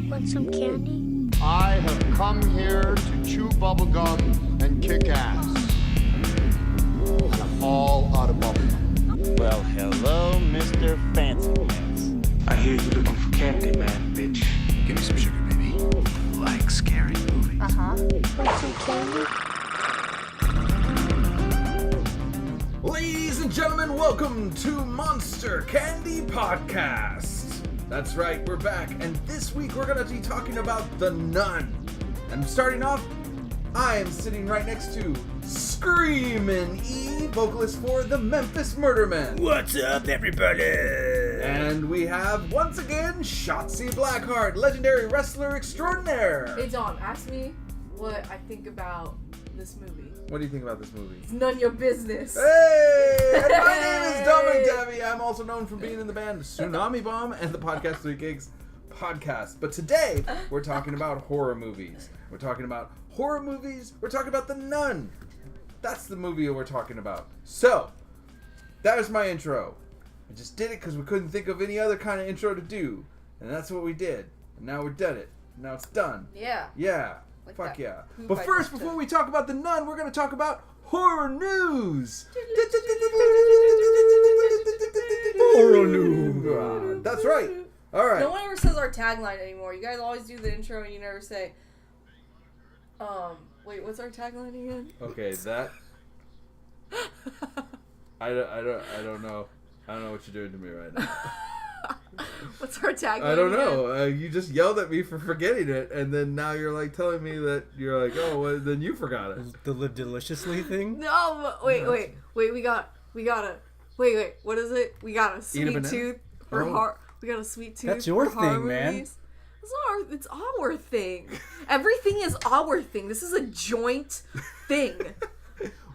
Want some candy? I have come here to chew bubblegum and kick ass. And I'm all out of bubblegum. Well, hello, Mr. Fancy Pants. I hear you looking for candy, man, bitch. Give me some sugar, baby. Like scary movies. Want some candy? Ladies and gentlemen, welcome to Monster Candy Podcast. That's right, we're back, and this week we're going to be talking about The Nun. And starting off, I am sitting right next to Screamin, vocalist for the Memphis Murdermen. What's up, everybody? And we have, once again, Shotzi Blackheart, legendary wrestler extraordinaire. Hey Don, ask me what I think about this movie. What do you think about this movie? It's none of your business. Hey! And my name is Dominic Davi. I'm also known for being in the band Tsunami Bomb and the podcast 3 Gigs podcast. But today, we're talking about horror movies. We're talking about horror movies. We're talking about The Nun. That's the movie we're talking about. So, that was my intro. I just did it because we couldn't think of any other kind of intro to do. And that's what we did. And now we've done it. Now it's done. Yeah. Yeah. Like Fuck that. yeah. Who But I first, just before took. we talk about The Nun, we're going to talk about horror news. Horror news. That's right. All right. No one ever says our tagline anymore. You guys always do the intro and you never say, wait, what's our tagline again? Okay, that. I don't know. I don't know what you're doing to me right now. What's our tagline I don't again? know. You just yelled at me for forgetting it, and then now you're like telling me that you're like, oh, well, then you forgot it. The live deliciously thing? No, wait, we gotta, wait, what is it? We got a Eat a sweet banana? tooth for Oh. horror. We got a sweet tooth That's your for horror thing, man. movies. It's our thing. Everything is our thing. This is a joint thing.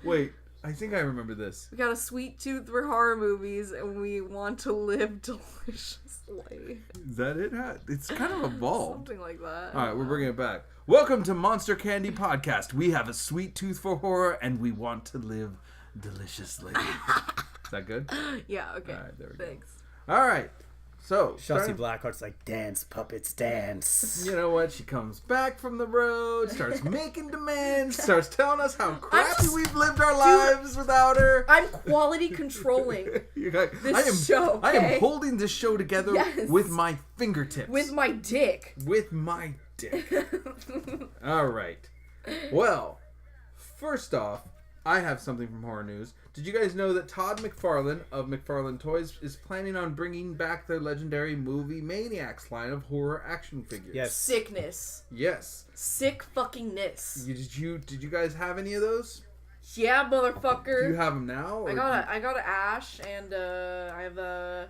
Wait, I think I remember this. We got a sweet tooth for horror movies, and we want to live deliciously. Is that it? It's kind of evolved. Something like that. All right, we're bringing it back. Welcome to Monster Candy Podcast. We have a sweet tooth for horror, and we want to live deliciously. Is that good? Yeah, okay. All right, there we go. Thanks. All right. So, Shotzi Blackheart's like, dance, puppets, dance. you know what? She comes back from the road, starts making demands, starts telling us how crappy we've lived our lives without her. I'm quality controlling You're like, this show, I okay? am holding this show together Yes. with my fingertips. with my dick. With my dick. All right. Well, first off, I have something from horror news. Did you guys know that Todd McFarlane of McFarlane Toys is planning on bringing back their legendary Movie Maniacs line of horror action figures? Yes. Sickness. Yes. Sick fuckingness. Did you guys have any of those? Yeah, motherfucker. Do you have them now? Or I got a Ash and I have a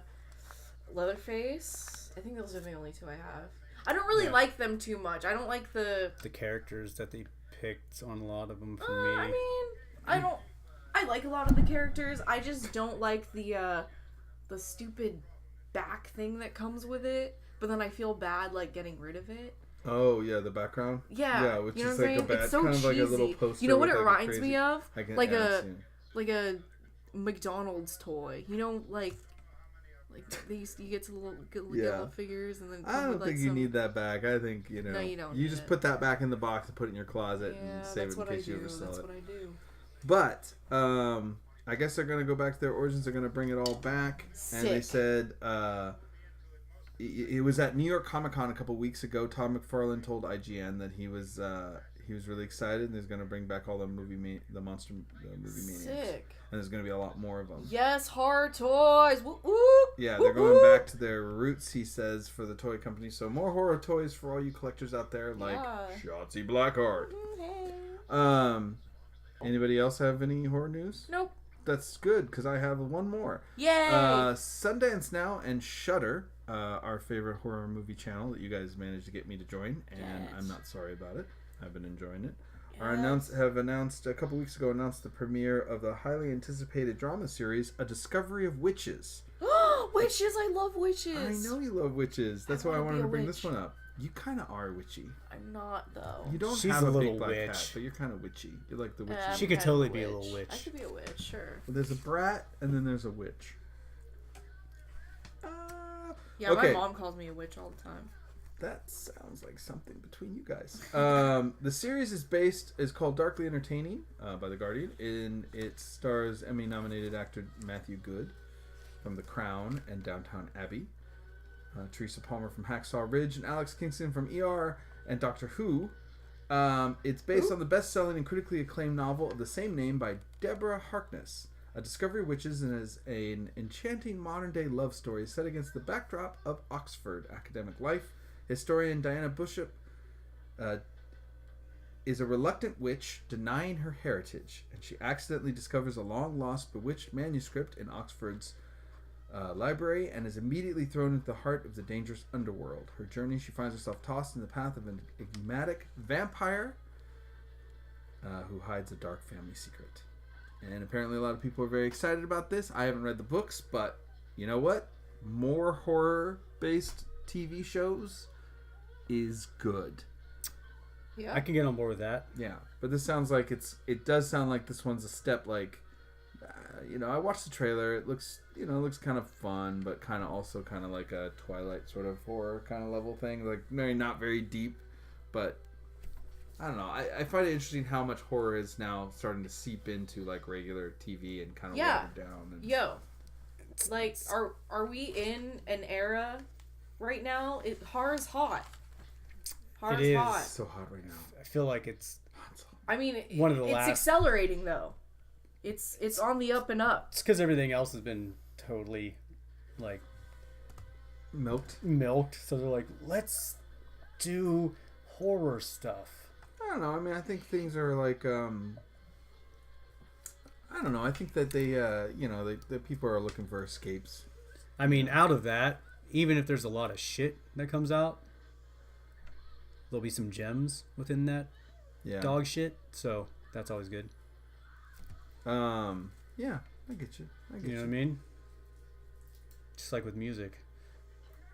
Leatherface. I think those are the only two I have. I don't really like them too much. I don't like the characters that they picked on a lot of them for me. I mean, I like a lot of the characters. I just don't like the stupid back thing that comes with it. But then I feel bad like getting rid of it. Oh yeah, the background. Yeah, Yeah, which you know is what like I'm a saying? bad, It's so kind of like a little cheesy. poster. You know what with it like a reminds crazy- me of? I can, Like yeah, I've a seen like a McDonald's toy. You know, like they used to, you get to get Yeah. little figures and then I come don't with, like, think you some- need that back. I think you know. No, you don't You need just it. put that back in the box and put it in your closet Yeah, and save that's it in what I case you do. ever sell That's it. what I do. But I guess they're gonna go back to their origins. They're gonna bring it all back. And they Sick. said it was at New York Comic Con a couple weeks ago. Todd McFarlane told IGN that he was really excited and he's gonna bring back all the movie movie maniacs. Sick. And there's gonna be a lot more of them. Yes, horror toys. Woo woo. Yeah, Woo, they're going woo. back to their roots, he says, for the toy company. So more horror toys for all you collectors out there, like Yeah. Shotzi Blackheart. Hey. Anybody else have any horror news? Nope. That's good, because I have one more. Yay. Sundance Now and Shudder, our favorite horror movie channel that you guys managed to get me to join, and Yes. I'm not sorry about it. I've been enjoying it. Yes. Have announced a couple weeks ago the premiere of the highly anticipated drama series, A Discovery of Witches. Witches. I love witches. I know you love witches. That's why I wanna wanted be to a bring this witch. one up. You kind of are witchy. I'm not though. You don't She's have a a little big black witch. cat, but you're kind of witchy. You're like the witchy. I'm She could kind totally of be a little I witch. could be a witch, sure. Well, there's a brat, and then there's a witch. Yeah, Okay. my mom calls me a witch all the time. That sounds like something between you guys. The series is called Darkly Entertaining by The Guardian. It stars Emmy-nominated actor Matthew Good from The Crown and Downton Abbey, Teresa Palmer from Hacksaw Ridge, and Alex Kingston from ER and Doctor Who. It's based on the best-selling and critically acclaimed novel of the same name by Deborah Harkness. A discovery of witches and is an enchanting modern-day love story set against the backdrop of Oxford academic life. Historian Diana Bishop is a reluctant witch denying her heritage, and she accidentally discovers a long-lost bewitched manuscript in Oxford's library and is immediately thrown into the heart of the dangerous underworld. Her journey, she finds herself tossed in the path of an enigmatic vampire who hides a dark family secret. And apparently a lot of people are very excited about this. I haven't read the books, but you know what? More horror-based TV shows is good. Yeah. I can get on board with that. Yeah, but this sounds like it does sound like this one's a step like, I watched the trailer. It looks kind of fun, but kind of also kind of like a Twilight sort of horror kind of level thing. Like maybe not very deep, but I don't know. I find it interesting how much horror is now starting to seep into like regular TV and kind of watered down. And... Yo, like, are we in an era right now? Horror's hot. Horror's It is. hot. It's so hot right now. I feel like it's I mean, one of the it's last. accelerating though. It's on the up and up. It's because everything else has been totally like Milked. So they're like, let's do horror stuff. I don't know. I mean, I think things are like, I don't know. I think that they, the people are looking for escapes. I mean, out of that, even if there's a lot of shit that comes out, there'll be some gems within that dog shit. So that's always good. Yeah, I get you. You know what I mean? Just like with music.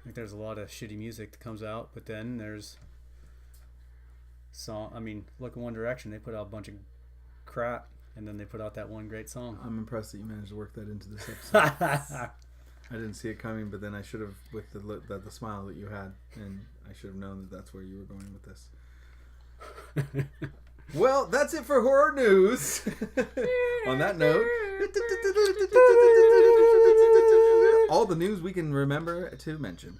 Like there's a lot of shitty music that comes out, but then there's look at One Direction. They put out a bunch of crap, and then they put out that one great song. I'm impressed that you managed to work that into this episode. I didn't see it coming, but then I should have, with the smile that you had, and I should have known that that's where you were going with this. Well, that's it for horror news. On that note, all the news we can remember to mention.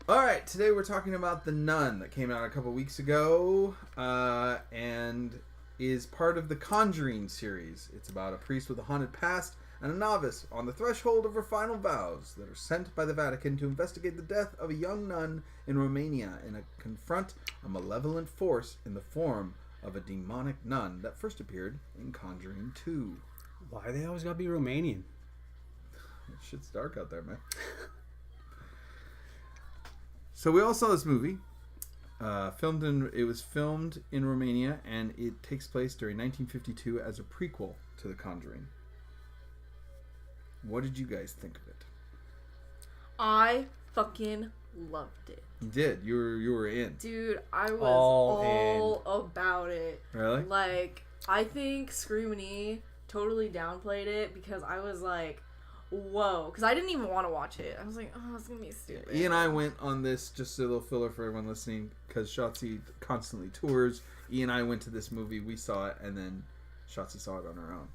All right, today we're talking about The Nun that came out a couple weeks ago and is part of the Conjuring series. It's about a priest with a haunted past and a novice on the threshold of her final vows that are sent by the Vatican to investigate the death of a young nun in Romania and confront a malevolent force in the form of a demonic nun that first appeared in Conjuring 2. Why they always gotta be Romanian? Shit's dark out there, man. So we all saw this movie. It was filmed in Romania, and it takes place during 1952 as a prequel to The Conjuring. What did you guys think of it? I fucking loved it. You did. You were in. Dude, I was All all about it. Really? Like, I think Screamin totally downplayed it because I was like, whoa. Because I didn't even want to watch it. I was like, oh, it's going to be stupid. Ian and I went on this, just a little filler for everyone listening, because Shotzi constantly tours. Ian and I went to this movie, we saw it, and then Shotzi saw it on her own.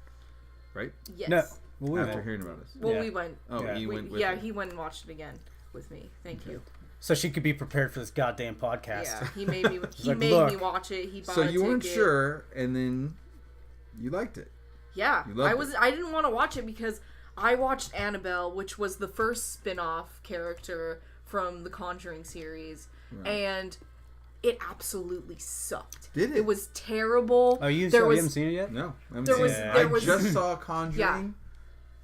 Right? Yes. No. Well, we After went. hearing about it. Well, Yeah. we went. Oh, Yeah. he went with Yeah, her. he went and watched it again with me. Thank you. So she could be prepared for this goddamn podcast. Yeah, he made me. He like, made look. me watch it. He bought So a you weren't ticket. sure, and then you liked it. Yeah, You loved it. I didn't want to watch it because I watched Annabelle, which was the first spin-off character from the Conjuring series, and it absolutely sucked. Did it? It was terrible. Oh, you There was- haven't seen it yet? No, I haven't There seen was- it. there I was- just saw Conjuring Yeah.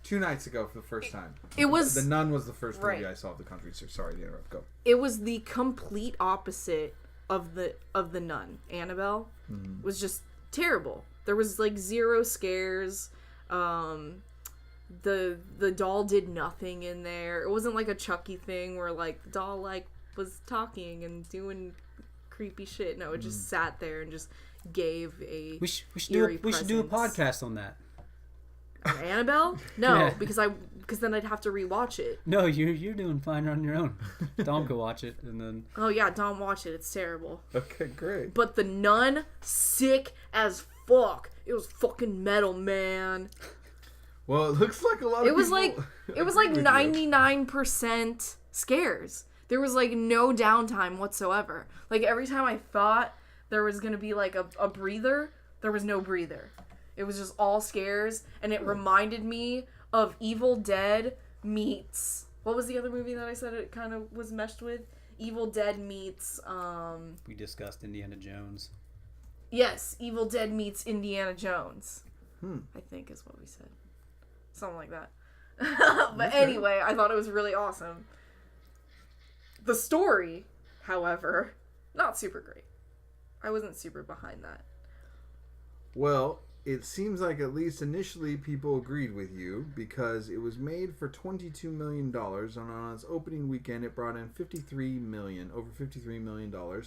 2 nights ago for the first time. It was The Nun was the first movie Right. I saw of the Conjuring series. Sorry to interrupt. Go. it was the complete opposite of the Nun. Annabelle was just terrible. There was like zero scares. The doll did nothing in there. It wasn't like a Chucky thing where like the doll like was talking and doing creepy shit. No, it just sat there and just gave a We should eerie do a presence. podcast on that. Annabelle? No, Yeah. because then I'd have to rewatch it. No, you're doing fine on your own. Dom could watch it and then. Oh yeah, don't watch it. It's terrible. Okay, great. But The Nun, sick as fuck. It was fucking metal, man. Well, it looks like a lot of It was people it was like agree with you. 99% scares. There was like no downtime whatsoever. Like every time I thought there was gonna be like a breather, there was no breather. It was just all scares, and it reminded me of Evil Dead meets, what was the other movie that I said it kind of was meshed with? Evil Dead meets We discussed Indiana Jones. yes, Evil Dead meets Indiana Jones. I think is what we said. Something like that. But anyway, I thought it was really awesome. The story, however, not super great. I wasn't super behind that. Well, it seems like at least initially people agreed with you because it was made for $22 million, and on its opening weekend it brought in over $53 million,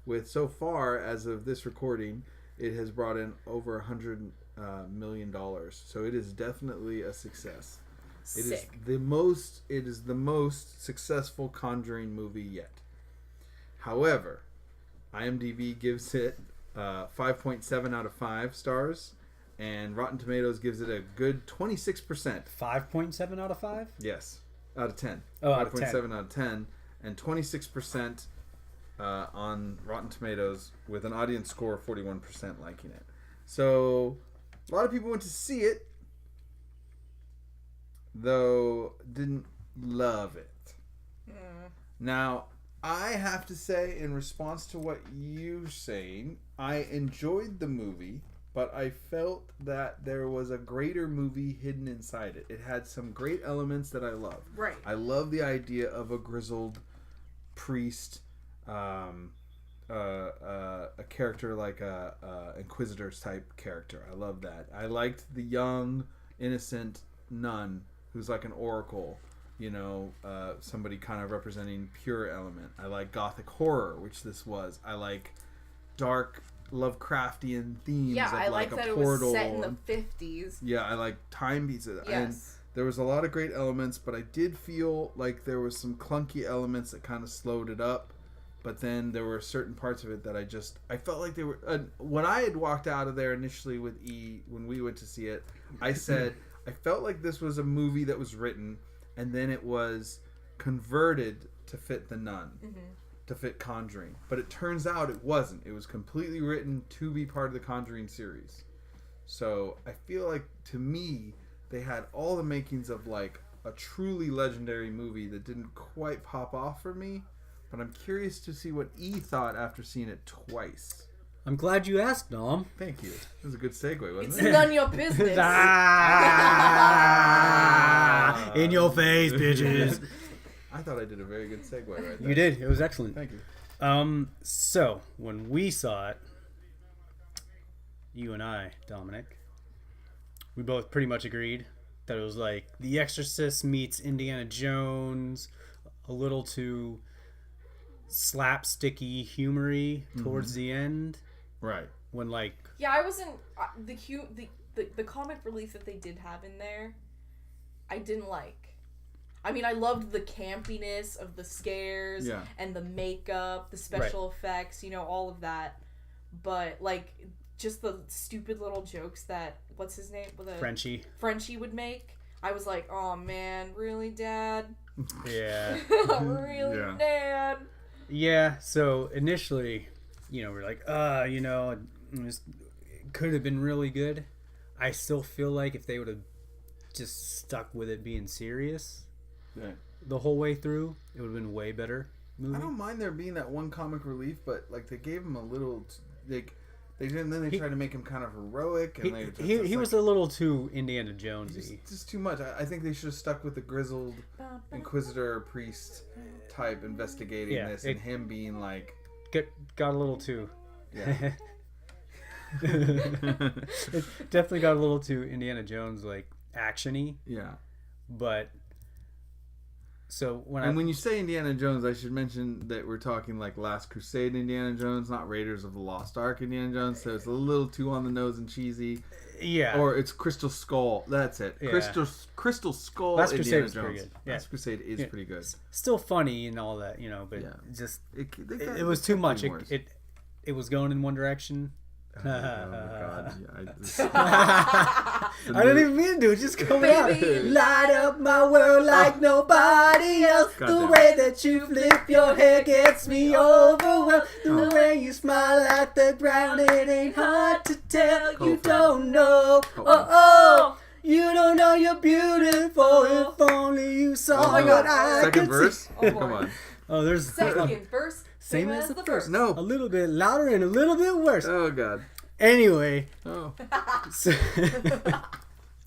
with so far, as of this recording, it has brought in over $100 million. So it is definitely a success. Sick. It is the most successful Conjuring movie yet. However, IMDb gives it 5.7 out of 5 stars, and Rotten Tomatoes gives it a good 26%. 5.7 out of 5? Yes, out of 10. Oh, out of 10. 5.7 out of 10, and 26% on Rotten Tomatoes, with an audience score of 41% liking it. So, a lot of people went to see it, though didn't love it. Now, I have to say, in response to what you're saying, I enjoyed the movie, but I felt that there was a greater movie hidden inside it. It had some great elements that I love. Right. I love the idea of a grizzled priest, a character like a Inquisitor's type character. I love that. I liked the young, innocent nun who's like an oracle. You know, somebody kind of representing pure element. I like gothic horror, which this was. I like dark Lovecraftian themes. Yeah, of I like like a that portal. it was set in the 50s. Yeah, I like time pieces. And Yes. there was a lot of great elements, but I did feel like there was some clunky elements that kind of slowed it up. But then there were certain parts of it that I felt like they were. When I had walked out of there initially with E, when we went to see it, I said I felt like this was a movie that was written, and then it was converted to fit The Nun, to fit Conjuring. But it turns out it wasn't. It was completely written to be part of the Conjuring series. So I feel like, to me, they had all the makings of like a truly legendary movie that didn't quite pop off for me. But I'm curious to see what E thought after seeing it twice. I'm glad you asked, Dom. Thank you. That was a good segue, wasn't It's it? none of your business. In your face, bitches. I thought I did a very good segue right there. You did. It was excellent. Thank you. So when we saw it, you and I, Dominic, we both pretty much agreed that it was like The Exorcist meets Indiana Jones, a little too slapsticky, humory towards the end. Right. When like Yeah, I wasn't the comic relief that they did have in there. I didn't like. I mean, I loved the campiness of the scares Yeah. and the makeup, the special effects, you know, all of that. But like, just the stupid little jokes that what's his name? Frenchie would make. I was like, oh man, really, Dad? yeah. Really, Yeah. Dad? Yeah, so initially, you know, we're like, it could have been really good. I still feel like if they would have just stuck with it being serious Yeah. the whole way through, it would have been a way better movie. I don't mind there being that one comic relief, but like they gave him a little, like they didn't. Then they tried to make him kind of heroic, and He was a little too Indiana Jonesy. just too much. I think they should have stuck with the grizzled Inquisitor priest type investigating this, and him being like, Got a little too. yeah, It definitely got a little too Indiana Jones like actiony, yeah. but So when you say Indiana Jones, I should mention that we're talking like Last Crusade Indiana Jones, not Raiders of the Lost Ark Indiana Jones. So it's a little too on the nose and cheesy. Yeah. Or it's Crystal Skull. That's it. Yeah. Crystal Skull Last Indiana Crusade was Jones. pretty good. Yeah. Last Crusade is pretty good. Still funny and all that, but just it was too much. It was going in one direction. Oh my god! I didn't even mean to do it. Just come out. Light up my world like nobody else. The way that you flip your hair gets me overwhelmed. The way you smile at the ground, it ain't hard to tell. You don't know. Oh. You don't know you're beautiful. If only you saw what I Second could verse. see. Come on. Oh, there's Second verse. Same as the first. No. A little bit louder and a little bit worse. Oh god. Anyway. Oh. So,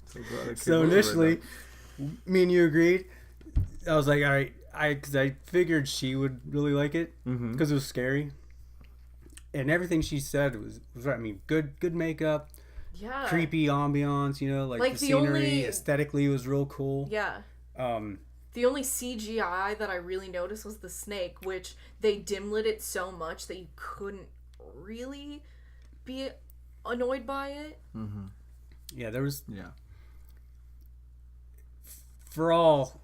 So so initially, me and you agreed. I was like, all right, because I figured she would really like it because it was scary, and everything she said was right. I mean, good makeup, Yeah. creepy ambiance. Like the scenery aesthetically was real cool. Yeah. The only CGI that I really noticed was the snake, which they dim lit it so much that you couldn't really be annoyed by it. Mm-hmm. Yeah, there was. Yeah. For all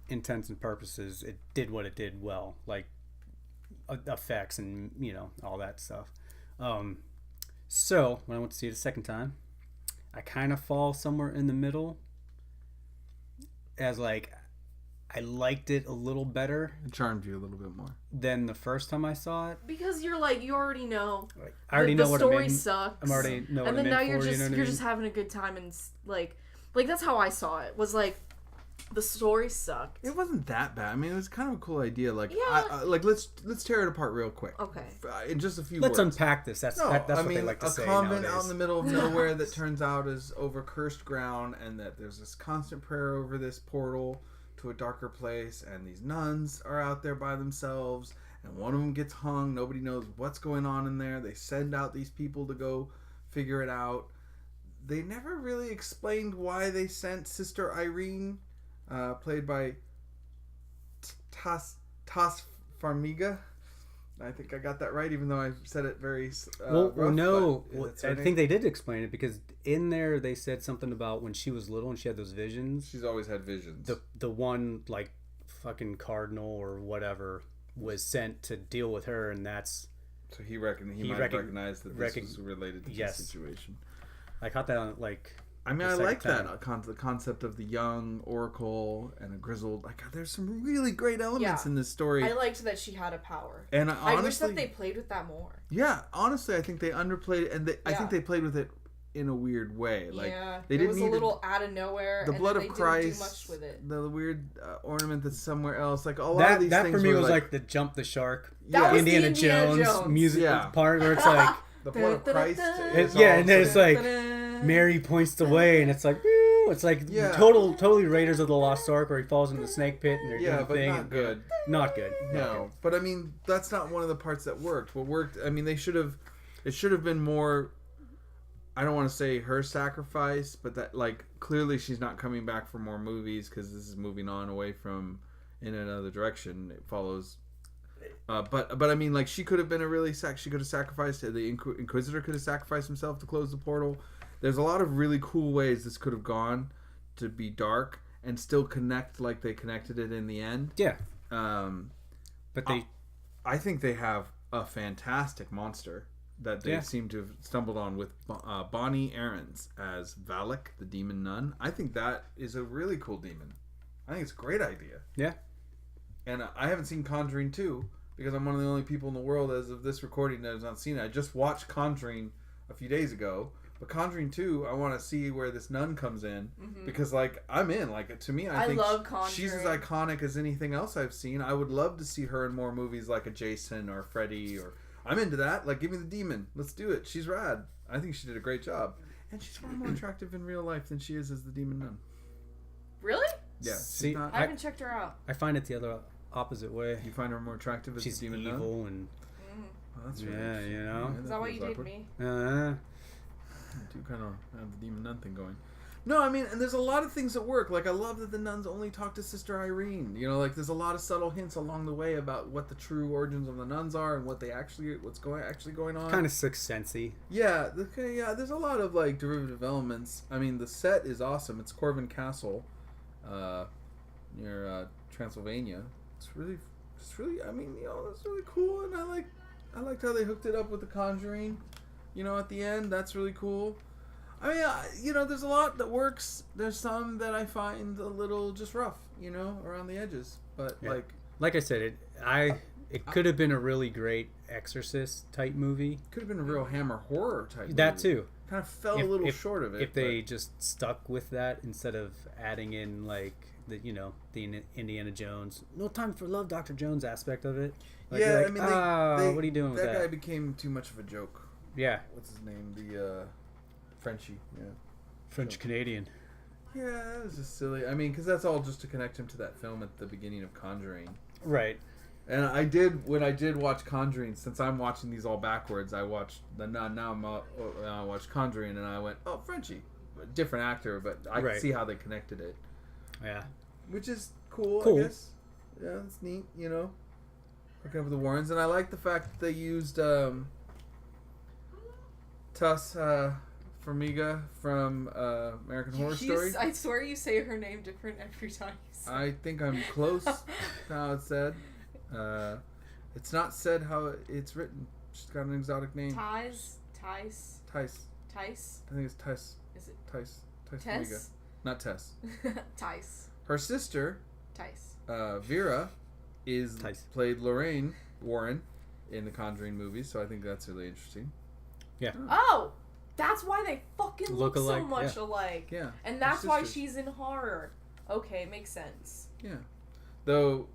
intents and purposes, it did what it did well, like effects and all that stuff. So when I went to see it a second time, I kind of fall somewhere in the middle. As like, I liked it a little better. It charmed you a little bit more than the first time I saw it. Because you're like, you already know. I already know what the I'm story in. sucks. I'm already know what and then I'm now in you're for, just you know what I you're mean? just having a good time and like that's how I saw it. Was like the story sucked. It wasn't that bad. I mean, it was kind of a cool idea. Like, Yeah. let's tear it apart real quick. Okay. In just a few Let's words. unpack this. That's I what mean, they like to say a convent nowadays. out in the middle of nowhere that turns out is over cursed ground, and that there's this constant prayer over this portal to a darker place, and these nuns are out there by themselves, and one of them gets hung. Nobody knows what's going on in there. They send out these people to go figure it out. They never really explained why they sent Sister Irene, played by Tas Farmiga. I think I got that right, even though I said it very rough, no. but that's her I name. think they did explain it because in there they said something about when she was little and she had those visions. She's always had visions. The one like fucking cardinal or whatever was sent to deal with her, and that's So he might recognize that this was related to the situation. I caught that on like. I mean, the I like second that time. the concept of the young oracle and a grizzled. Like, there's some really great elements in this story. I liked that she had a power. And I wish honestly, that they played with that more. Yeah, honestly, I think they underplayed it, and I think they played with it in a weird way. Like, they it didn't was a need little out of nowhere. the and blood then of they Christ, didn't do much with it. the weird ornament that's somewhere else. Like, a lot of these that things for me were was like the jump the shark, That was the Indiana Indiana Jones Jones. music Yeah. part where it's like the blood of Christ. and then it's like Mary points the way, and it's like. It's like totally Raiders of the Lost Ark where he falls into the snake pit and they're doing the but thing. not good. Not good. No, but I mean that's not one of the parts that worked. What worked, I mean, it should have been more. I don't want to say her sacrifice, but that like clearly she's not coming back for more movies because this is moving on away from in another direction. It follows. But I mean, like she could have been a really she could have sacrificed. The Inquisitor could have sacrificed himself to close the portal. There's a lot of really cool ways this could have gone to be dark and still connect like they connected it in the end. Yeah. But I think they have a fantastic monster that they seem to have stumbled on with Bonnie Aarons as Valak, the demon nun. I think that is a really cool demon. I think it's a great idea. Yeah. And I haven't seen Conjuring 2 because I'm one of the only people in the world as of this recording that has not seen it. I just watched Conjuring a few days ago. But Conjuring 2, I want to see where this nun comes in because, like, I'm in. Like, to me, I think love Conjuring. She's as iconic as anything else I've seen. I would love to see her in more movies like a Jason or Freddy. Or I'm into that. Like, give me the demon. Let's do it. She's rad. I think she did a great job. And she's far more attractive in real life than she is as the demon nun. Really? Yeah. See, I haven't checked her out. I find it the other opposite way. You find her more attractive as She's the demon nun? evil and Well, that's really yeah, you know. Is that why you feels dated awkward. me? I do kind of have the demon nun thing going. No, I mean, and there's a lot of things that work. Like, I love that the nuns only talk to Sister Irene. You know, like, there's a lot of subtle hints along the way about what the true origins of the nuns are and what's actually going on. Kind of Sixth Sense-y. Yeah, there's a lot of, like, derivative elements. I mean, the set is awesome. It's Corvin Castle, near Transylvania. It's really, I mean, you know, it's really cool, and I liked how they hooked it up with The Conjuring, you know, at the end. That's really cool. I mean, you know, there's a lot that works. There's some that I find a little just rough, you know, around the edges. But Yeah. Like I said, it could have been a really great Exorcist type movie. Could have been a real Hammer horror type. That movie. too. Kind of fell a little short of it. If they just stuck with that instead of adding in like the Indiana Jones, no time for love, Dr. Jones aspect of it. Like, yeah, like, I mean, what are you doing with that? That guy became too much of a joke. Yeah. What's his name? The Frenchie. Yeah. French Canadian. Yeah, that was just silly. I mean, because that's all just to connect him to that film at the beginning of Conjuring. Right. And when I did watch Conjuring, since I'm watching these all backwards, I watched I watched Conjuring, and I went, oh, Frenchie, different actor, but I could see how they connected it. Yeah. Which is cool. I guess. Yeah, it's neat. You know, hooking up with the Warrens, and I like the fact that they used Tuss Formiga from American Horror Story. I swear you say her name different every time you say I think I'm close to how it's said. It's not said how it's written. She's got an exotic name. Tice. I think it's Tice. Is it Tice Formiga. Tess? Not Tess. Tice. Her sister, Tice. Vera, is Tice. played Lorraine Warren in the Conjuring movies, so I think that's really interesting. Yeah. Oh! That's why they fucking look so alike, much alike. Yeah. And that's They're why sisters. she's in horror. Okay, makes sense. Yeah. Though,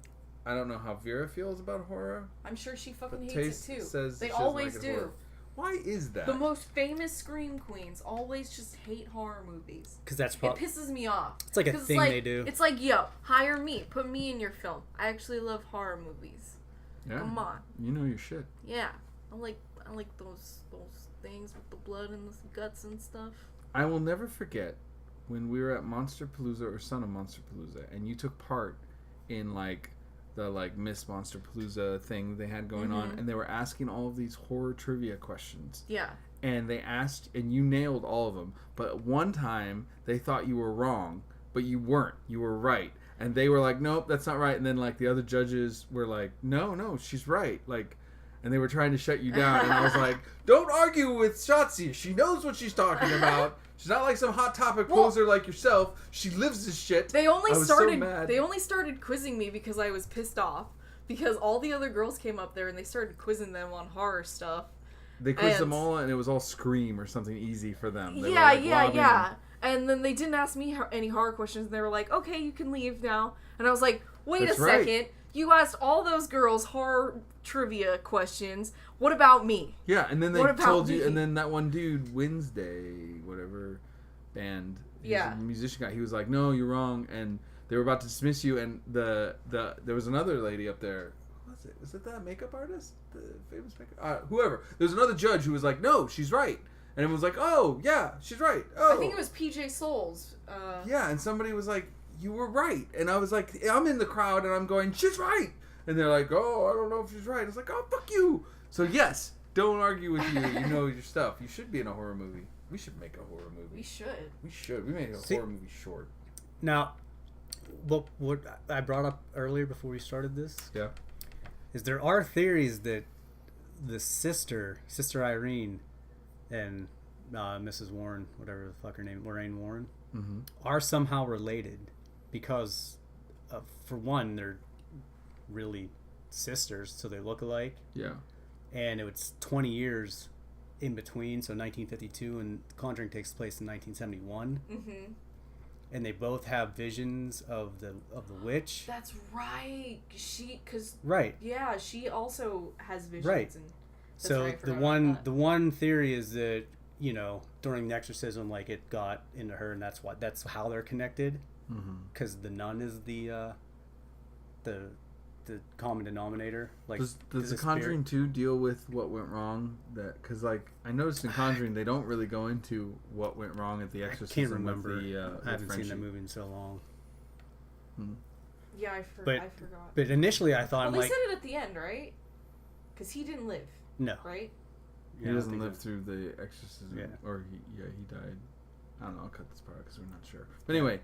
I don't know how Vera feels about horror. I'm sure she fucking But hates it Taste too. says They she doesn't always like it do. horror. Why is that? The most famous Scream queens always just hate horror movies. Because that's It probably pisses me off. it's like a 'Cause thing like, they do. It's like, yo, hire me. Put me in your film. I actually love horror movies. Yeah. Come on. You know your shit. Yeah. I like those things with the blood and the guts and stuff. I will never forget when we were at Monsterpalooza or Son of Monsterpalooza, and you took part in like the Miss Monsterpalooza thing they had going on, and they were asking all of these horror trivia questions. Yeah. And they asked, and you nailed all of them. But one time they thought you were wrong, but you weren't. You were right. And they were like, nope, that's not right. And then like the other judges were like, no, she's right. Like, and they were trying to shut you down. And I was like, don't argue with Shotzi. She knows what she's talking about. She's not like some hot topic poser like yourself. She lives this shit. They only I was started so mad. they only started quizzing me because I was pissed off because all the other girls came up there and they started quizzing them on horror stuff. They quizzed them all, and it was all Scream or something easy for them. They were, Yeah, like, lobbing them. And then they didn't ask me any horror questions. And they were like, "Okay, you can leave now." And I was like, "Wait That's a right. second. You asked all those girls horror trivia questions. What about me?" Yeah, and then they What about told you, me? and then that one dude, Wednesday, whatever band, he's a musician guy, he was like, no, you're wrong, and they were about to dismiss you, and there was another lady up there. Who was it? Was it that makeup artist? The famous makeup whoever. There was another judge who was like, no, she's right. And everyone was like, oh, yeah, she's right. Oh. I think it was PJ Souls. Yeah, and somebody was like, you were right. And I was like, I'm in the crowd, and I'm going, she's right. And they're like, oh, I don't know if she's right. I was like, oh, fuck you. So, yes, don't argue with you. You know your stuff. You should be in a horror movie. We should make a horror movie. We should. We should. We made a horror movie short. Now, what I brought up earlier before we started this, Yeah. is there are theories that the Sister Irene, and Mrs. Warren, whatever the fuck her name, Lorraine Warren, are somehow related because, for one, they're really sisters, so they look alike. Yeah. And it was 20 years in between, so 1952, and Conjuring takes place in 1971. Mm-hmm. And they both have visions of the witch. That's right. Right. Yeah, she also has visions. Right. And that's So right, I the forgot about that. one theory is that, you know, during the exorcism, like, it got into her, and that's how they're connected. Because the nun is the the common denominator. Like, Does the The Conjuring 2 deal with what went wrong? Because, like, I noticed in Conjuring they don't really go into what went wrong at the I exorcism. can't remember. With the, I haven't Frenchie. seen that movie in so long. Yeah, I forgot. But initially I thought, Well, I'm they like, said it at the end, right? Because he didn't live, no. right? He Yeah, I don't doesn't think live so. through the exorcism. Yeah. Or, he died. I don't know, I'll cut this part because we're not sure. But anyway,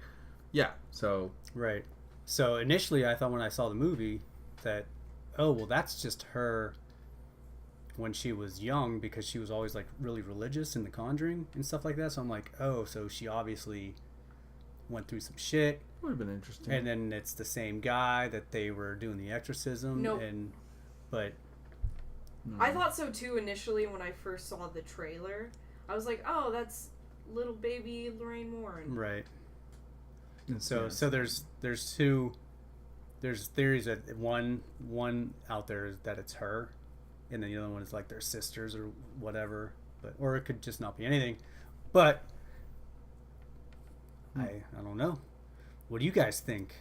yeah, so... Right. So initially I thought when I saw the movie that, oh, well, that's just her when she was young, because she was always, like, really religious in The Conjuring and stuff like that. So I'm like, oh, so she obviously went through some shit. Would have been interesting. And then it's the same guy that they were doing the exorcism. Nope. But I thought so too initially when I first saw the trailer. I was like, oh, that's little baby Lorraine Warren. right. It's- So yeah. so there's theories that one out there is that it's her, and then the other one is like their sisters or whatever, or it could just not be anything. But I don't know. What do you guys think?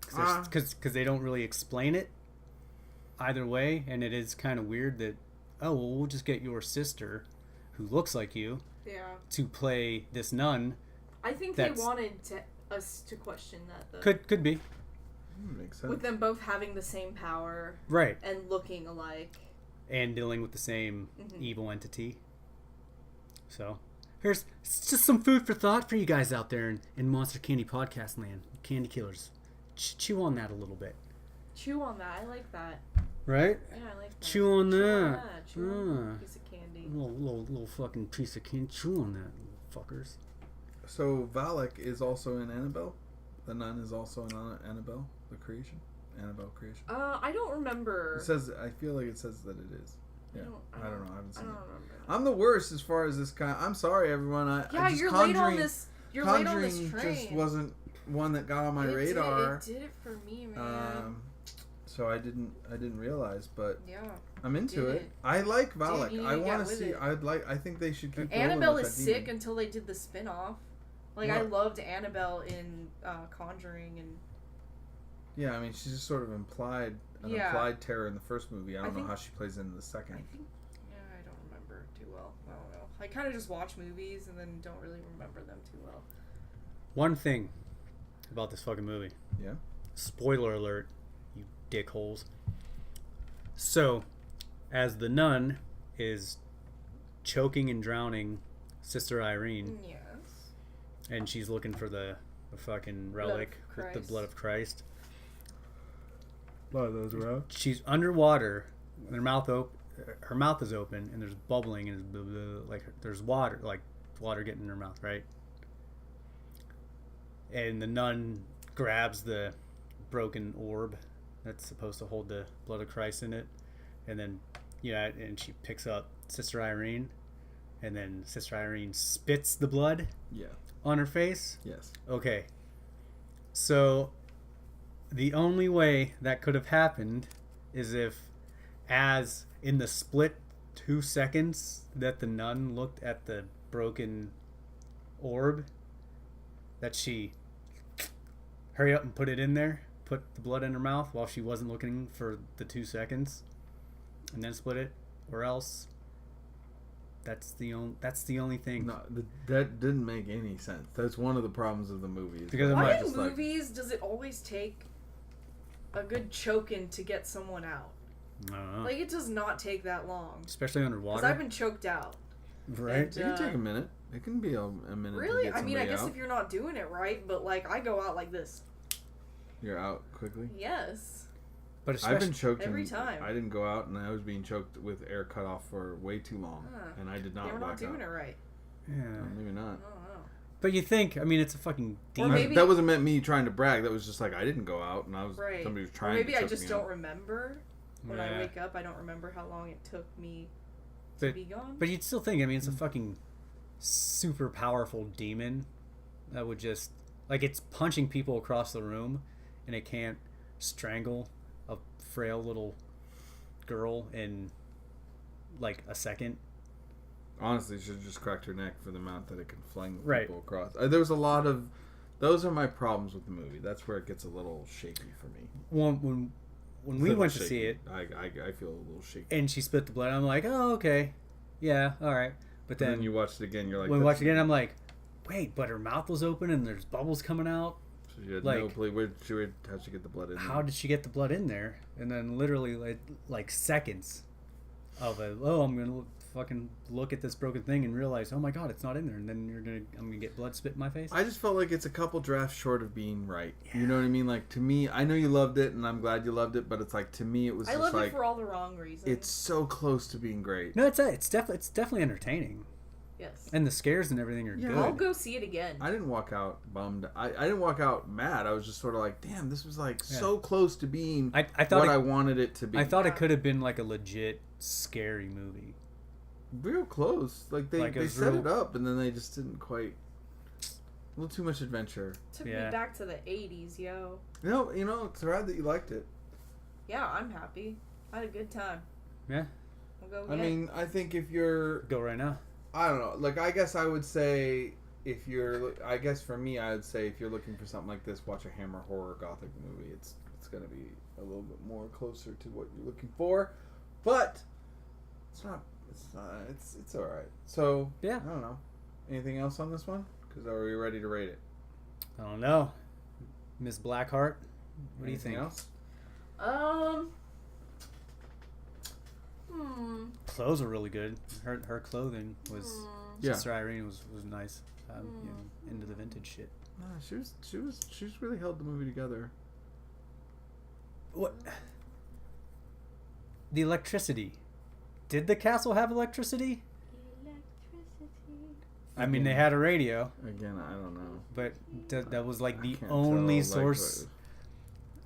Because they don't really explain it either way, and it is kind of weird that, oh, well, we'll just get your sister who looks like you Yeah. to play this nun. I think That's- they wanted us to question that, though. Could be. Makes sense. With them both having the same power Right. and looking alike. And dealing with the same Mhm. evil entity. So, here's just some food for thought for you guys out there in Monster Candy Podcast Land. Candy Killers. Chew on that a little bit. Chew on that. I like that. Right? Yeah, I like that. Chew on that. Chew on Ah. a piece of candy. Little fucking piece of candy. Chew on that, little fuckers. So Valak is also in Annabelle? The nun is also in Annabelle, the creation? Annabelle creation? I don't remember. It says, I feel like it says that it is. Yeah. I don't know. I haven't I seen don't it. remember. I'm the worst as far as this kind. I'm sorry, everyone. Yeah, just you're late on Conjuring- this. You're late on this Conjuring train. just wasn't one that got on my radar. It did it for me, man. So I didn't realize, but Yeah. I'm into Did it. it. I like Did Valak. you I get want to with see. it? I think they should keep. Annabelle rolling is with that sick demon. until they did the spin-off. Like, I What? loved Annabelle in Conjuring, and Yeah, I mean, she's just sort of implied Yeah. implied terror in the first movie. I don't know think- how she plays in the I second. think, yeah, I don't remember too well. I don't know. I kind of just watch movies and then don't really remember them too well. One thing about this fucking movie. Yeah. Spoiler alert, you dickholes. So, as the nun is choking and drowning Sister Irene, Yes. and she's looking for the fucking relic with the Christ. blood of Christ. Blood of those road. She's underwater, and her mouth is open, and there's bubbling, and it's blah, blah, like there's water getting in her mouth, right? And the nun grabs the broken orb that's supposed to hold the blood of Christ in it, and then and she picks up Sister Irene, and then Sister Irene spits the blood Yeah. on her face. Yes. Okay. So the only way that could have happened is if, as in the split 2 seconds that the nun looked at the broken orb, that she hurry up and put it in there, put the blood in her mouth while she wasn't looking for the 2 seconds, and then split it, or else that's the only thing. No, that didn't make any sense. That's one of the problems of the movie. Because I'm Why like- in just like, movies does it always take a good choking to get someone out? I don't know. Like, it does not take that long. Especially underwater. Because I've been choked out. right? and, it can take a minute. It can be a minute. Really? To get I mean, I somebody guess out. if you're not doing it right, but, like, I go out like this. You're out quickly. Yes. But I've been especially, choked every and time. I didn't go out, and I was being choked with air cut off for way too long, and I did not. They were not black doing out. it right. yeah. Maybe not. I don't know. But you think? I mean, it's a fucking Or demon. maybe- That wasn't meant me trying to brag. That was just like I didn't go out, and I was Right. somebody was Or trying. maybe to I choke just me don't out. remember. When I Yeah. wake up, I don't remember how long it took me to But, be gone. but you'd still think. I mean, it's a fucking super powerful demon that would just it's punching people across the room, and it can't strangle a frail little girl in like a second. Honestly, should have just cracked her neck for the amount that it can fling Right. people across. There was a lot of. Those are my problems with the movie. That's where it gets a little shaky for me. when we went to see it, I feel a little shaky. and she spit the blood, I'm like, oh, okay. Yeah, all right. But And then then you watched it again, you're like... when we "That's- watched it again, I'm like, wait, but her mouth was open and there's bubbles coming out. So she had like- no play. How'd she get the blood in? How did she get the blood in there? And then literally like seconds of it. Oh, I'm gonna fucking look at this broken thing and realize, oh my god, it's not in there. And then I'm gonna get blood spit in my face. I just felt like it's a couple drafts short of being right. You know what I mean? Like, to me, I know you loved it, and I'm glad you loved it, but it's like, to me, it was I just loved like... it for all the wrong reasons. It's so close to being great. No, it's definitely entertaining, yes. and the scares and everything are good. I'll go see it again. I didn't walk out bummed. I didn't walk out mad. I was just sort of like, damn, this was like so close to being I thought what it, I wanted it to be. I thought it could have been like a legit scary movie. Real close. Like they Like, it was set real- it up and then they just didn't quite. A little too much adventure. Took Yeah. me back to the 80s, yo. No, it's rad that you liked it. Yeah, I'm happy. I had a good time. Yeah, We'll go I again. mean, I think if you're, go right now. I don't know. Like, I guess I would say if you're, I guess for me, I would say if you're looking for something like this, watch a Hammer horror gothic movie. It's gonna be a little bit more closer to what you're looking for, but it's not. It's all right. So Yeah. I don't know. Anything else on this one? Because are we ready to rate it? I don't know, Miss Blackheart. What do you Anything think? else? Clothes are really good. Her clothing was Yeah. Sister Irene was nice. Into the vintage shit. No, she's really held the movie together. What? The electricity. Did the castle have electricity? I mean, they had a radio, Again, I don't know. but that was like the Can't only tell, like, source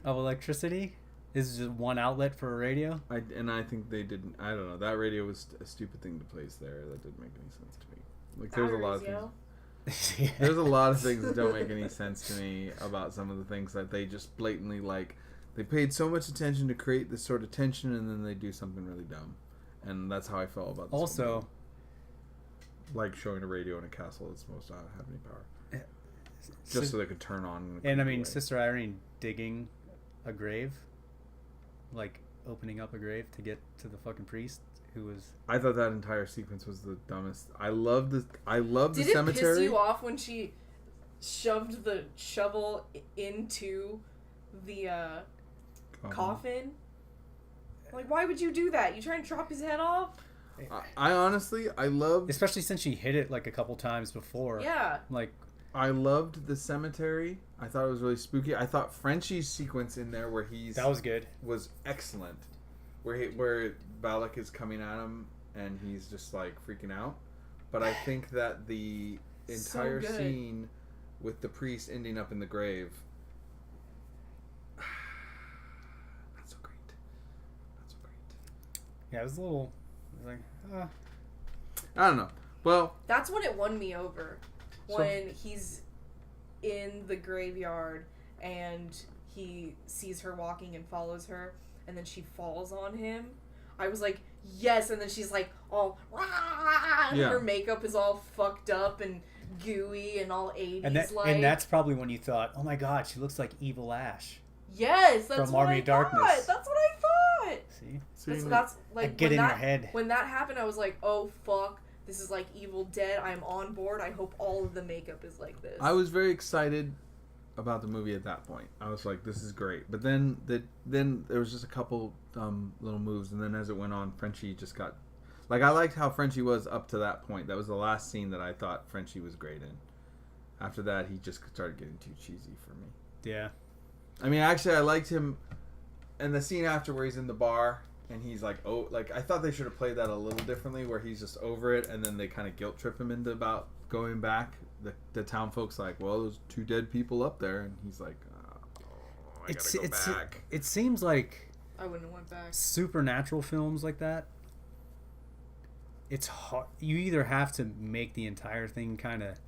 of electricity. Is just one outlet for a radio. I think they didn't. I don't know. That radio was a stupid thing to place there. That didn't make any sense to me. Like, there's a lot of things. There's a lot of things that don't make any sense to me about some of the things that they just blatantly, like, they paid so much attention to create this sort of tension, and then they do something really dumb. And that's how I felt about this whole Also, movie. Like showing a radio in a castle that's supposed to not have any power, just so they could turn on. And I mean, Sister Irene digging a grave, like opening up a grave to get to the fucking priest who was. I thought that entire sequence was the dumbest. I love the Did it cemetery. piss you off when she shoved the shovel into the coffin? Like, why would you do that? You trying to chop his head off? I honestly, I loved. Especially since she hit it like a couple times before. Yeah. Like, I loved the cemetery. I thought it was really spooky. I thought Frenchie's sequence in there where that was good. was excellent. Where Valak is coming at him and he's just like freaking out. But I think that the So entire good. scene with the priest ending up in the grave, not so great. Not so great. Yeah, it was a little. It was like, I don't know. Well, That's when it won me over. So- When he's in the graveyard and he sees her walking and follows her, and then she falls on him. I was like, yes, and then she's like all rah, and Yeah. her makeup is all fucked up and gooey and all 80s like. and that's probably when you thought, oh my god, she looks like Evil Ash. Yes, that's from what Army I of Darkness. thought. That's what I thought. See? That's like get when in your that, head. When that happened, I was like, oh fuck, this is like Evil Dead. I'm on board. I hope all of the makeup is like this. I was very excited about the movie at that point. I was like, this is great. But then there was just a couple little moves, and then as it went on, Frenchie just got... Like, I liked how Frenchie was up to that point. That was the last scene that I thought Frenchie was great in. After that, he just started getting too cheesy for me. Yeah. I mean, actually, I liked him... And the scene after where he's in the bar, and he's like, oh... Like, I thought they should have played that a little differently, where he's just over it, and then they kind of guilt trip him into about going back. The town folks like, well, there's 2 dead people up there, and he's like, I gotta go back. It seems like I wouldn't have went back. supernatural films like that. It's hard. You either have to make the entire thing kind of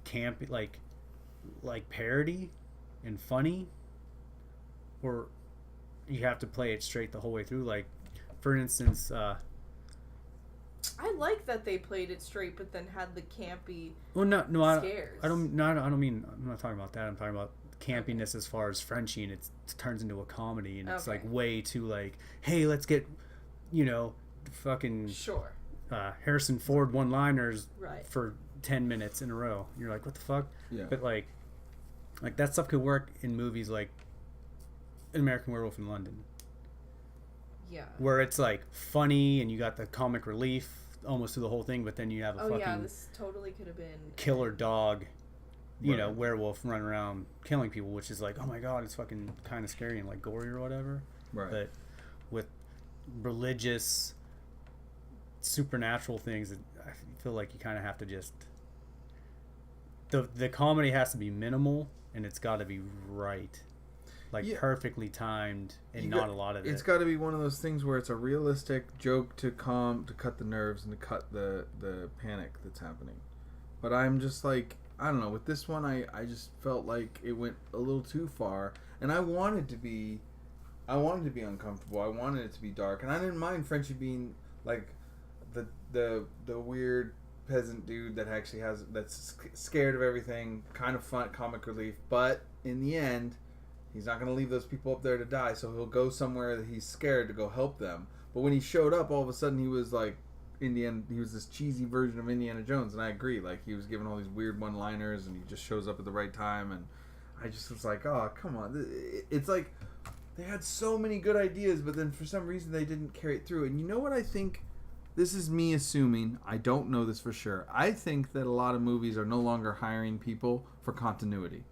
campy, like parody and funny, or you have to play it straight the whole way through. Like, for instance, I like that they played it straight, but then had the campy. Well, no, scares. I don't mean. I'm not talking about that. I'm talking about campiness as far as Frenchie, and it turns into a comedy, and it's like way too like, hey, let's get, fucking Sure. Harrison Ford one-liners Right. for 10 minutes in a row. You're like, what the fuck? Yeah. But like that stuff could work in movies like An American Werewolf in London, Yeah. where it's like funny and you got the comic relief almost through the whole thing, but then you have a fucking this totally could have been killer dog, werewolf running around killing people, which is like, oh my god, it's fucking kind of scary and like gory or whatever. Right. But with religious, supernatural things, I feel like you kind of have to just the comedy has to be minimal and it's got to be right, like perfectly timed and a lot of it. It's got to be one of those things where it's a realistic joke to cut the nerves and to cut the panic that's happening. But I'm just like, I don't know, with this one I just felt like it went a little too far, and I wanted to be uncomfortable. I wanted it to be dark, and I didn't mind Frenchie being like the weird peasant dude that actually that's scared of everything, kind of fun comic relief, but in the end he's not going to leave those people up there to die, so he'll go somewhere that he's scared to go help them. But when he showed up, all of a sudden he was like he was this cheesy version of Indiana Jones, and I agree, like he was given all these weird one-liners and he just shows up at the right time, and I just was like, oh, come on. It's like they had so many good ideas, but then for some reason they didn't carry it through. And you know what I think? This is me assuming. I don't know this for sure. I think that a lot of movies are no longer hiring people for continuity.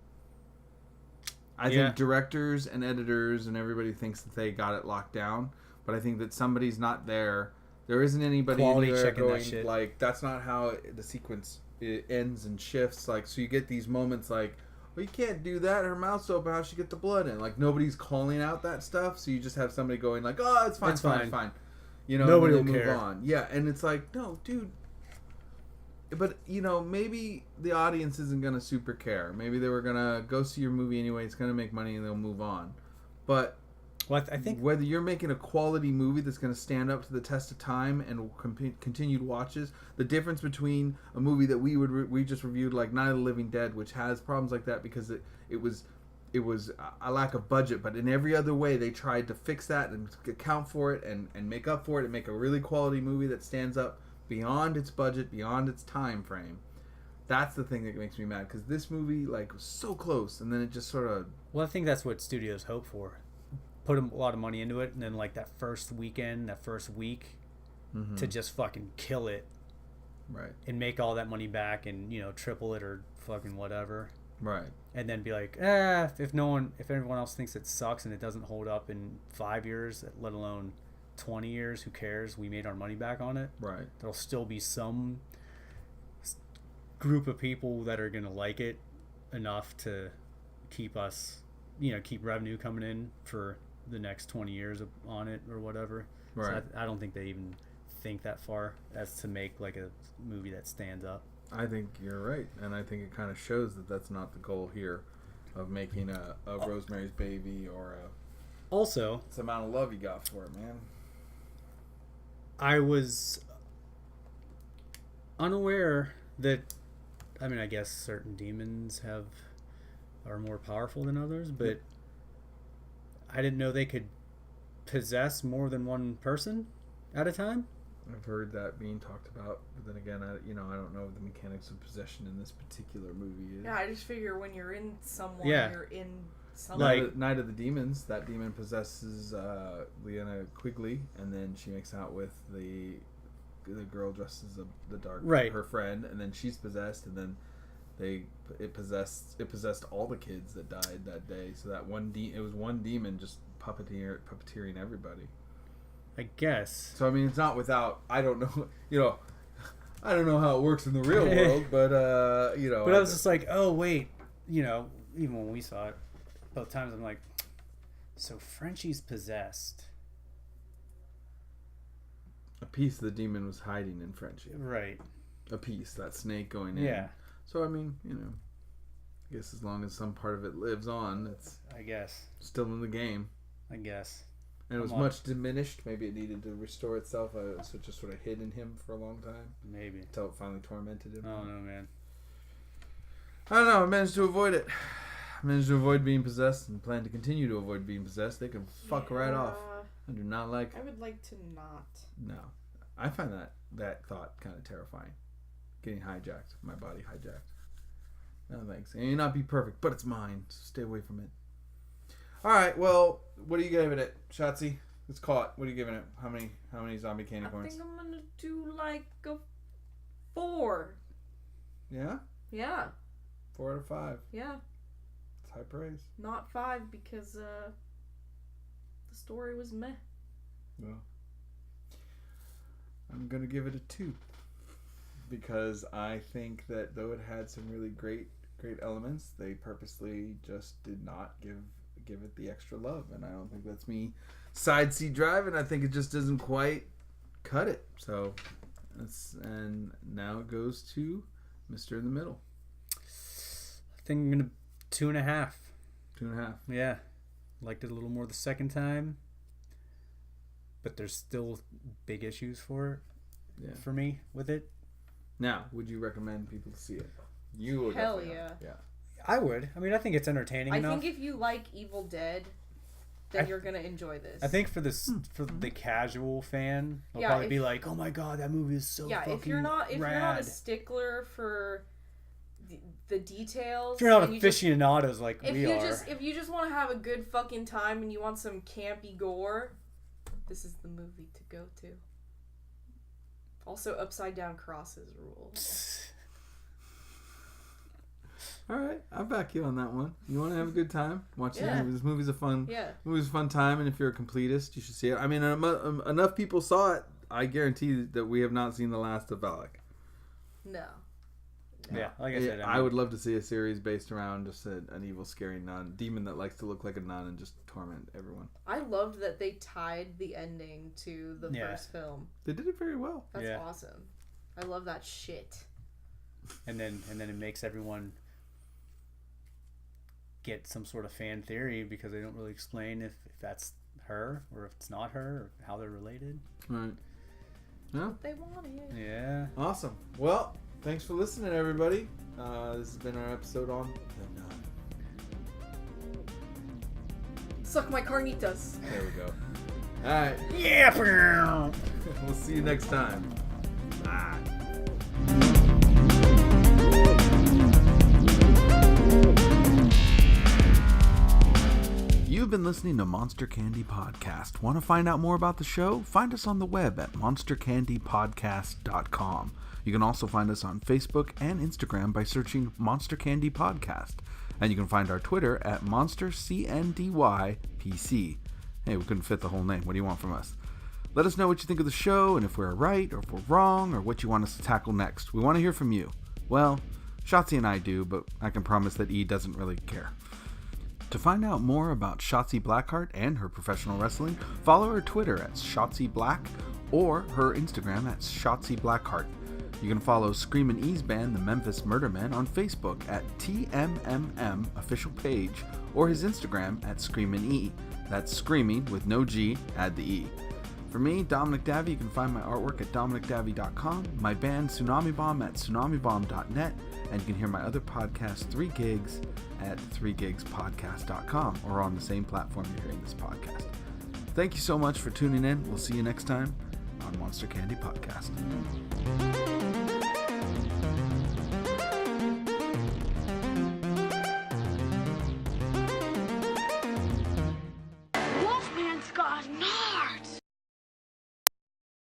I think directors and editors and everybody thinks that they got it locked down, but I think that somebody's not there. There isn't anybody Quality there checking going that shit. like, that's not how the sequence ends and shifts. Like, so you get these moments like, well, you can't do that. Her mouth's open. How'd she get the blood in? Like, nobody's calling out that stuff. So you just have somebody going like, oh, it's fine, it's fine. You know, nobody will move care. on. Yeah, and it's like, no, dude. But, maybe the audience isn't going to super care. Maybe they were going to go see your movie anyway. It's going to make money and they'll move on. But well, I think whether you're making a quality movie that's going to stand up to the test of time and continued watches, the difference between a movie that we just reviewed, like Night of the Living Dead, which has problems like that because it was a lack of budget, but in every other way they tried to fix that and account for it and make up for it and make a really quality movie that stands up beyond its budget, beyond its time frame. That's the thing that makes me mad, because this movie like was so close and then it just sort of... Well, I think that's what studios hope for. Put a lot of money into it, and then like that first week to just fucking kill it, right, and make all that money back and triple it or fucking whatever, right, and then be like, if everyone else thinks it sucks and it doesn't hold up in 5 years, let alone 20 years, who cares? We made our money back on it. Right. There'll still be some group of people that are gonna like it enough to keep us, keep revenue coming in for the next 20 years on it or whatever. Right. So I don't think they even think that far as to make like a movie that stands up. I think you're right, and I think it kind of shows that that's not the goal here, of making a Rosemary's Baby or a... Also, it's the amount of love you got for it, man. I was unaware that, I guess certain demons are more powerful than others, but I didn't know they could possess more than one person at a time. I've heard that being talked about, but then again, I don't know the mechanics of possession in this particular movie. Yeah, I just figure when you're in someone, you're in someone. Like Night of the Demons, that demon possesses Leanna Quigley, and then she makes out with the girl dressed as the dark, right, her friend, and then she's possessed, and then it possessed all the kids that died that day. So that it was one demon just puppeteering everybody, I guess. So it's not without, I don't know, I don't know how it works in the real world, but But I was just like, oh wait, even when we saw it both times, I'm like, so Frenchie's possessed. A piece of the demon was hiding in Frenchie. Right. A piece, that snake going in. Yeah. So, I guess as long as some part of it lives on, it's... I guess. Still in the game. I guess. And it was much diminished. Maybe it needed to restore itself. So it just sort of hid in him for a long time. Maybe. Until it finally tormented him. Oh, no, man. I don't know. I managed to avoid it. I managed to avoid being possessed and plan to continue to avoid being possessed. They can fuck right off. I do not like... I would like to not. No. I find that thought kind of terrifying. Getting hijacked. My body hijacked. No thanks. It may not be perfect, but it's mine. So stay away from it. Alright, well, what are you giving it? Shotzi? It's caught. What are you giving it? How many zombie candy corns? I think I'm gonna do like a 4. Yeah? Yeah. 4 out of 5. Yeah. It's high praise. Not 5 because the story was meh. Well, I'm gonna give it a 2 because I think that though it had some really great elements, they purposely just did not give it the extra love, and I don't think that's me side seat driving. I think it just doesn't quite cut it. So, and now it goes to Mr. in the Middle. I think I'm gonna 2.5. 2.5. Yeah, liked it a little more the second time, but there's still big issues for me with it. Now, would you recommend people to see it? You would. Hell yeah. Yeah. I would. I mean, I think it's entertaining enough. I think if you like Evil Dead, then you're gonna enjoy this. I think for the casual fan, they'll probably be like, "Oh my god, that movie is so fucking if you're not rad." a stickler for the details, If you're not aficionados like we are, if you just want to have a good fucking time and you want some campy gore, this is the movie to go to. Also, upside down crosses rule. All right, I'll back you on that one. You want to have a good time? Watch this movie. This movie's a fun time, and if you're a completist, you should see it. I mean, enough people saw it. I guarantee that we have not seen the last of Valak. No. Yeah, like I said, I would love to see a series based around just an evil, scary demon that likes to look like a nun and just torment everyone. I loved that they tied the ending to the first film. They did it very well. That's awesome. I love that shit. And then it makes everyone get some sort of fan theory because they don't really explain if that's her or if it's not her or how they're related. Right. Yeah. They wanted. Yeah. Awesome. Well, thanks for listening, everybody. This has been our episode on The Nun. Suck my carnitas. There we go. All right. Yeah. We'll see you next time. Bye. You've been listening to Monster Candy Podcast. Want to find out more about the show? Find us on the web at monstercandypodcast.com. You can also find us on Facebook and Instagram by searching Monster Candy Podcast. And you can find our Twitter at MonsterCNDYPC. Hey, we couldn't fit the whole name. What do you want from us? Let us know what you think of the show and if we're right or if we're wrong or what you want us to tackle next. We want to hear from you. Well, Shotzi and I do, but I can promise that E doesn't really care. To find out more about Shotzi Blackheart and her professional wrestling, follow her Twitter at Shotzi Black or her Instagram at Shotzi Blackheart. You can follow Screamin' E's band, the Memphis Murder Men, on Facebook at TMMM official page or his Instagram at Screamin' E. That's screaming with no G, add the E. For me, Dominic Davi, you can find my artwork at dominicdavi.com, my band Tsunami Bomb at tsunamibomb.net, and you can hear my other podcast, 3 Gigs, at 3gigspodcast.com or on the same platform you're hearing this podcast. Thank you so much for tuning in. We'll see you next time on Monster Candy Podcast.